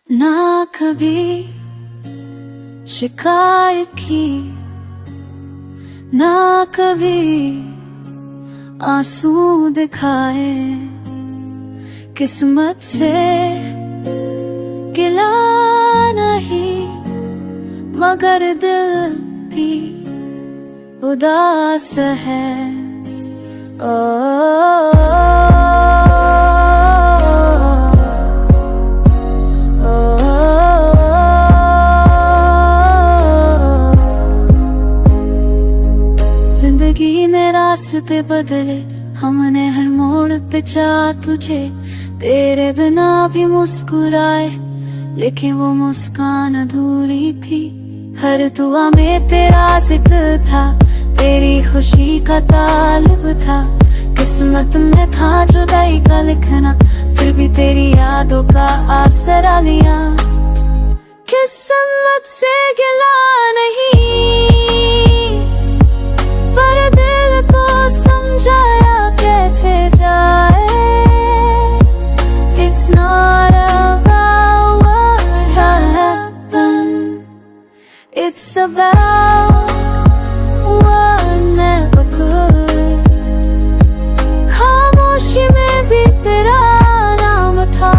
ना कभी शिकायत की, ना कभी आंसू दिखाए, किस्मत से गिला नहीं मगर दिल भी उदास है। जिंदगी ने रास्ते बदले, हमने हर मोड़ पे चाहा तुझे, तेरे बिना भी मुस्कुराए, लेकिन वो मुस्कान अधूरी थी। हर दुआ में तेरा जिक्र था, तेरी खुशी का तालिब था। किस्मत में था जुदाई का लिखना, फिर भी तेरी यादों का आसरा लिया। किस्मत से गिला नहीं, पर दिल को समझाया कैसे जाए। It's not about what happened, it's about what never could। खामोशी में भी तेरा नाम था,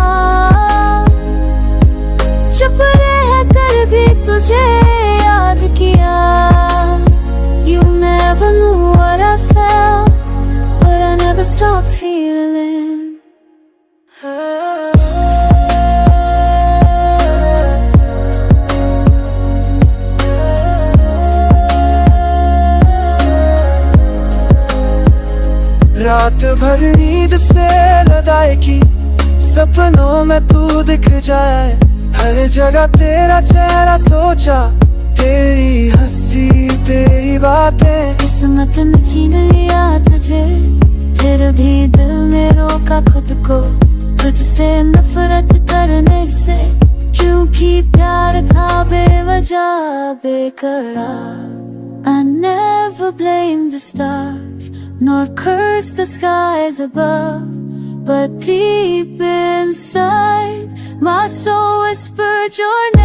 चुप रह कर भी तुझे याद किया। You never knew what I felt, but I never stopped feeling। रात भर नींद से लदाए की, सपनों में तू दिख जाए। हर जगह तेरा चेहरा सोचा, तेरी हंसी तेरी बातें। किस्मत ने छीन लिया तुझे, फिर भी दिल ने रोका खुद को तुझसे नफरत करने से। क्योंकि प्यार था बेवजह बेकरार। I never blame the stars, nor curse the skies above, but deep inside my soul whispered your name.